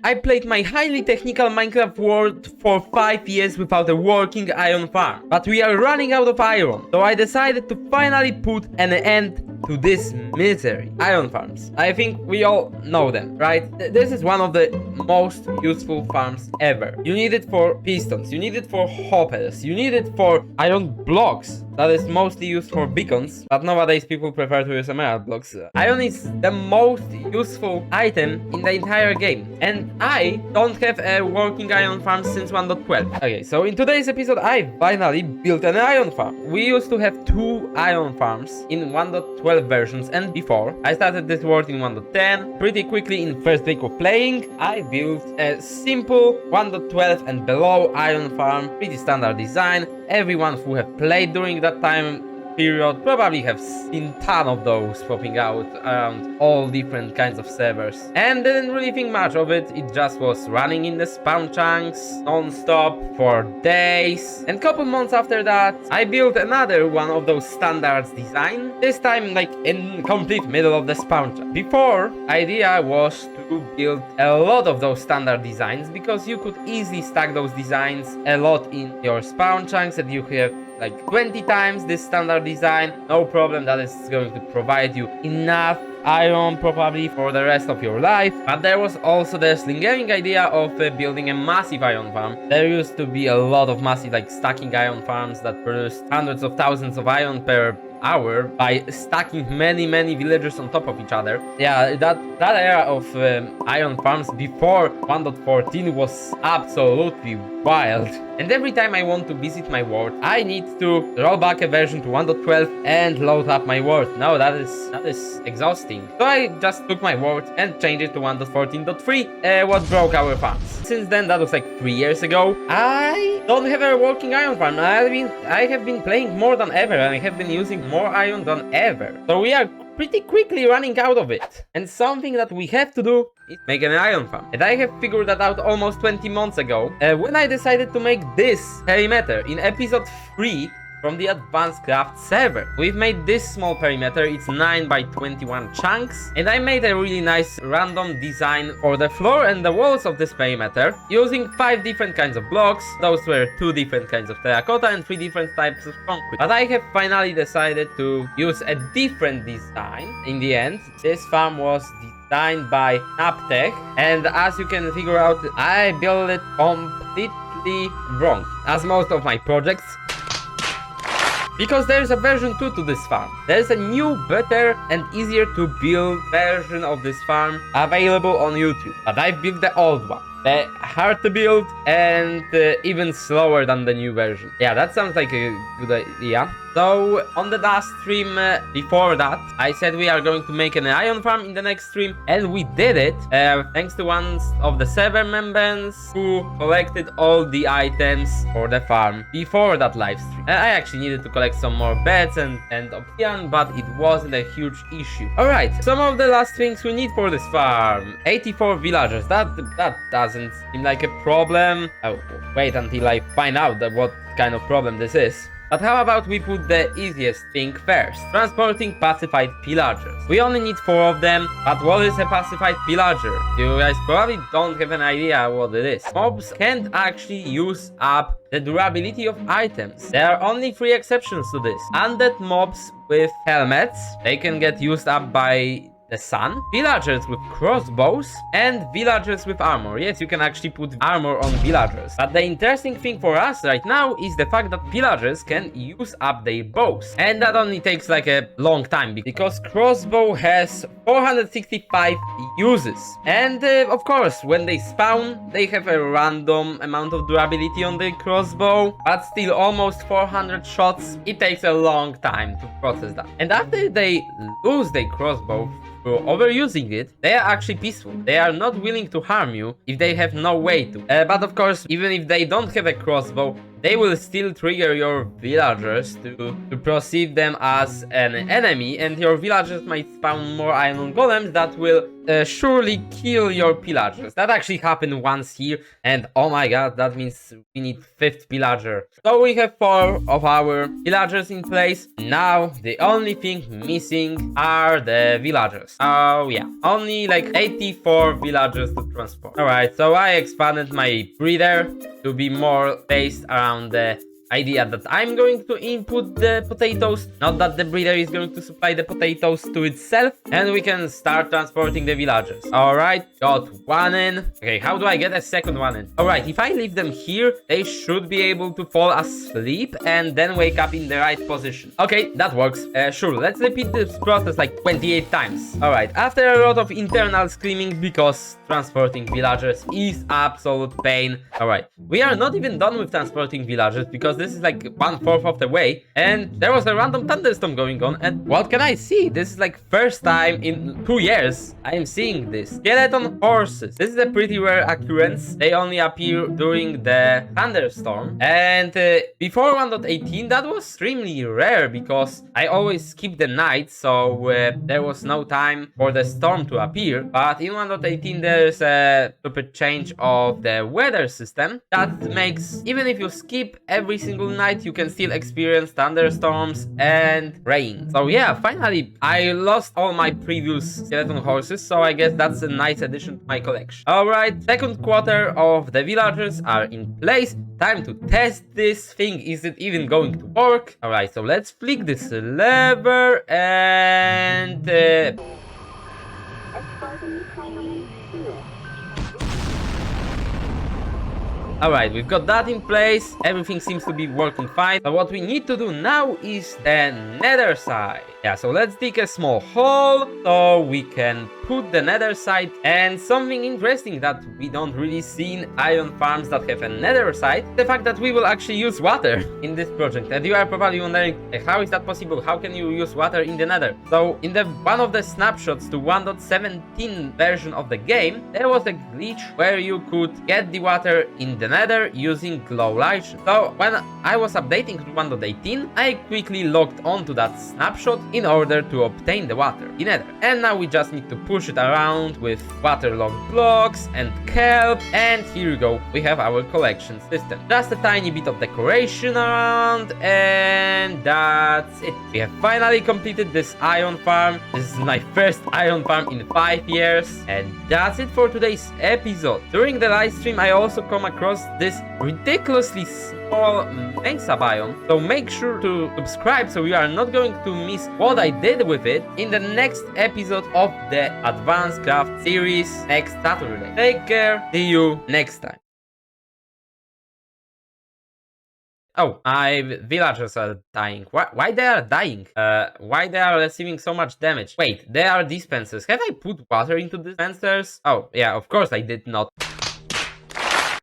I played my highly technical Minecraft world for 5 years without a working iron farm. But we are running out of iron, so I decided to finally put an end to this misery. Iron farms. I think we all know them, right? This is one of the most useful farms ever. You need it for pistons, you need it for hoppers, you need it for iron blocks. That is mostly used for beacons, but nowadays people prefer to use emerald blocks. Iron is the most useful item in the entire game, and I don't have a working iron farm since 1.12. Okay, so in today's episode, I finally built an iron farm. We used to have 2 iron farms in 1.12 versions, and before I started this world in 1.10. Pretty quickly in first week of playing, I built a simple 1.12 and below iron farm, pretty standard design. Everyone who have played during that time period probably have seen ton of those popping out around all different kinds of servers, and didn't really think much of it. It just was running in the spawn chunks non-stop for days, and couple months after that I built another one of those standards design, this time like in complete middle of the spawn chunk. Before, idea was to build a lot of those standard designs because you could easily stack those designs a lot in your spawn chunks, and you have like 20 times this standard design, no problem. That is going to provide you enough iron probably for the rest of your life. But there was also the slingering idea of building a massive iron farm. There used to be a lot of massive like stacking iron farms that produced hundreds of thousands of iron per hour by stacking many villagers on top of each other. Yeah, that era of iron farms before 1.14 was absolutely wild. And every time I want to visit my world, I need to roll back a version to 1.12 and load up my world. No, that is exhausting. So I just took my world and changed it to 1.14.3, what broke our farms. Since then, that was like 3 years ago, I don't have a working iron farm. I have been playing more than ever, and I have been using more iron than ever. So we are pretty quickly running out of it. And something that we have to do is make an iron farm. And I have figured that out almost 20 months ago, when I decided to make this perimeter in episode 3 from the AdvancedCraft server. We've made this small perimeter, it's 9 by 21 chunks, and I made a really nice random design for the floor and the walls of this perimeter using 5 different kinds of blocks. Those were 2 different kinds of terracotta and 3 different types of concrete. But I have finally decided to use a different design. In the end, this farm was designed by Naptech, and as you can figure out, I built it completely wrong, as most of my projects. Because there is a version 2 to this farm. There is a new, better and easier to build version of this farm available on YouTube. But I built the old one. They're hard to build and even slower than the new version. Yeah, that sounds like a good idea. So, on the last stream before that, I said we are going to make an iron farm in the next stream. And we did it, thanks to one of the server members who collected all the items for the farm before that live stream. I actually needed to collect some more beds and obsidian, but it wasn't a huge issue. Alright, some of the last things we need for this farm. 84 villagers, that doesn't seem like a problem. I'll wait until I find out what kind of problem this is. But how about we put the easiest thing first? Transporting pacified pillagers. We only need 4 of them, but what is a pacified pillager? You guys probably don't have an idea what it is. Mobs can't actually use up the durability of items. There are only 3 exceptions to this. Undead mobs with helmets, they can get used up by the sun, villagers with crossbows, and villagers with armor. Yes, you can actually put armor on villagers. But the interesting thing for us right now is the fact that villagers can use up their bows. And that only takes like a long time because crossbow has 465 uses. And of course, when they spawn, they have a random amount of durability on the crossbow, but still almost 400 shots. It takes a long time to process that. And after they lose their crossbow for overusing it, they are actually peaceful. They are not willing to harm you if they have no way to. But of course, even if they don't have a crossbow, they will still trigger your villagers to perceive them as an enemy, and your villagers might spawn more iron golems that will surely kill your pillagers. That actually happened once here, and oh my god, that means we need fifth pillager. So we have 4 of our pillagers in place. Now the only thing missing are the villagers. Oh yeah, only like 84 villagers to transport. Alright, so I expanded my breeder to be more based around the idea that I'm going to input the potatoes, not that the breeder is going to supply the potatoes to itself, and we can start transporting the villagers. Alright, got one in. Okay, how do I get a second one in? Alright, if I leave them here, they should be able to fall asleep and then wake up in the right position. Okay, that works. Sure, let's repeat this process like 28 times. Alright, after a lot of internal screaming because transporting villagers is absolute pain. Alright, we are not even done with transporting villagers because this is like 1/4 of the way, and there was a random thunderstorm going on, and what can I see? This is like first time in 2 years I am seeing this. Skeleton horses. This is a pretty rare occurrence. They only appear during the thunderstorm, and before 1.18 that was extremely rare because I always skip the night, so there was no time for the storm to appear. But in 1.18 there's a stupid change of the weather system that makes, even if you skip every single night, you can still experience thunderstorms and rain. So yeah, finally I lost all my previous skeleton horses, so I guess that's a nice addition to my collection. Alright, second quarter of the villagers are in place. Time to test this thing. Is it even going to work? Alright, so let's flick this lever and alright, we've got that in place. Everything seems to be working fine. So what we need to do now is the nether side. Yeah, so let's dig a small hole so we can put the nether side. And something interesting that we don't really see in iron farms that have a nether side, the fact that we will actually use water in this project. And you are probably wondering, how is that possible? How can you use water in the nether? So in the one of the snapshots to 1.17 version of the game, there was a glitch where you could get the water in the nether using glow light. So when I was updating to 1.18, I quickly logged onto that snapshot in order to obtain the water in nether. And now we just need to push it around with waterlogged blocks and kelp, and here we go, we have our collection system. Just a tiny bit of decoration around, and that's it. We have finally completed this iron farm. This is my first iron farm in 5 years, and that's it for today's episode. During the live stream I also come across this ridiculously small mesa biome, so make sure to subscribe so you are not going to miss what I did with it in the next episode of the AdvancedCraft series next Saturday. Take care, see you next time. Oh, my villagers are dying. Why they are dying? Why they are receiving so much damage? Wait, they are dispensers. Have I put water into dispensers? Oh, yeah, of course I did not.